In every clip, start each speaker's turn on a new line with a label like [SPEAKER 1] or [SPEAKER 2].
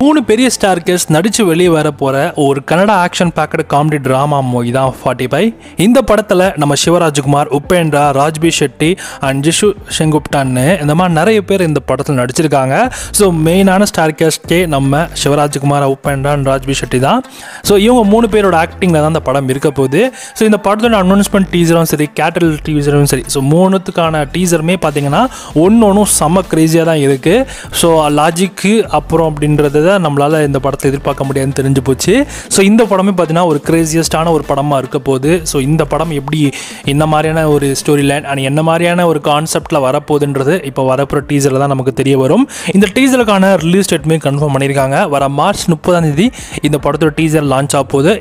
[SPEAKER 1] மூணு பெரிய star caste நடிச்சு வெளியே வர போற ஒரு Kannada action packet comedy drama movie தான் 45. இந்த படத்துல நம்ம சிவராஜ்குமார், உபேந்திரா, ராஜ்பி ஷெட்டி அண்ட் ஜிஷு செங்குப்டான்னு இந்த மாதிரி நிறைய பேர் இந்த படத்தில் நடிச்சிருக்காங்க. ஸோ மெயினான ஸ்டார் கேஸ்டே நம்ம சிவராஜ்குமார், உபேந்திரா அண்ட் ராஜ்பி ஷெட்டி தான். ஸோ இவங்க மூணு பேரோட ஆக்டிங்கில் தான் இந்த படம் இருக்க போகுது. ஸோ இந்த படத்தோட அனௌன்ஸ்மெண்ட் டீசரும் சரி, கேட்டல் டீசரும் சரி, ஸோ மூணுத்துக்கான டீசருமே பார்த்தீங்கன்னா ஒன்றும் செம்ம க்ரேஸியாக தான் இருக்குது. ஸோ லாஜிக்கு அப்புறம் அப்படின்றத நம்மளால் இந்த படத்தை எதிர்பார்க்க முடியாதுன்னு தெரிஞ்சு போச்சு. ஸோ இந்த படமே பார்த்தீங்கன்னா ஒரு கிரேசியஸ்டான ஒரு படமாக இருக்க போகுது. ஸோ இந்த படம் எப்படி இந்த மாதிரியான ஒரு ஸ்டோரி லைன் அண்ட் என்ன மாதிரியான ஒரு கான்செப்டில் வரப்போகுதுன்றது இப்போ வரப்போகிற டீசரில் தான் நமக்கு தெரிய வரும். இந்த டீசருக்கான ரிலீஸ் டேட்டுமே கன்ஃபார்ம் பண்ணியிருக்காங்க. வர மார்ச் 30 இந்த படத்தோட டீசர் லான்ச் ஆக போகுது.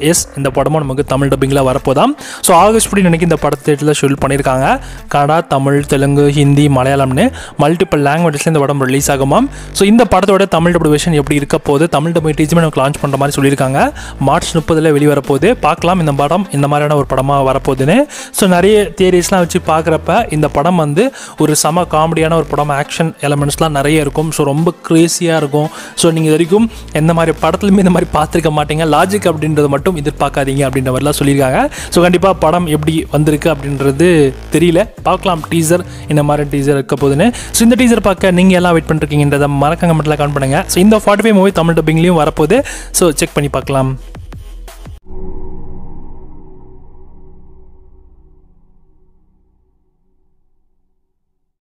[SPEAKER 1] இந்த படமும் நமக்கு தமிழ் டப்பிங்கில் வரப்போதாம். ஸோ ஆகஸ்ட் 15 அன்னைக்கு இந்த படத்தை தேட்டரில் ஷெட்யூல் பண்ணியிருக்காங்க. கன்னடா, தமிழ், தெலுங்கு, ஹிந்தி, மலையாளம்னு மல்டிபிள் லாங்குவேஜஸில் இந்த படம் ரிலீஸ் ஆகுமாம். ஸோ இந்த படத்தோட தமிழ் டப் வெர்ஷன் எப்படி இருக்க போது, தமிழ் டப் டீச்சருமே நமக்கு லான்ச் பண்ணுற மாதிரி சொல்லியிருக்காங்க. மார்ச் 30 வெளிவரப்போகுது. பார்க்கலாம் இந்த படம் இந்த மாதிரியான ஒரு படமாக வரப்போகுதுன்னு. ஸோ நிறைய தியரிஸ்லாம் வச்சு பார்க்குறப்ப இந்த படம் வந்து ஒரு செம காமெடியான ஒரு படம், ஆக்ஷன் எலமெண்ட்ஸ்லாம் நிறைய இருக்கும். ஸோ ரொம்ப க்ரேஸியாக இருக்கும். ஸோ நீங்கள் இது வரைக்கும் எந்த மாதிரி படத்துலையுமே இந்த மாதிரி பார்த்துருக்க மாட்டீங்க. லாஜிக் அப்படின்றது மட்டும் எதிர்பார்க்காதீங்க அப்படின்ற மாதிரிலாம் சொல்லியிருக்காங்க. ஸோ கண்டிப்பாக படம் எப்படி வந்திருக்கு அப்படின்றது தெரியல. பார்க்கலாம் டீசர் இந்த மாதிரி டீசர் இருக்க போகுதுன்னு. ஸோ இந்த டீசர் பார்க்க நீங்கள் எல்லாம் வெயிட் பண்ணிருக்கீங்கன்றதை மறக்காம மட்டும் கமெண்ட்டில் கமெண்ட் பண்ணுங்கள். ஸோ இந்த 45 மூவி தமிழ் டப்பிங்லேயும் வரப்போகுது. ஸோ செக் பண்ணி பார்க்கலாம்.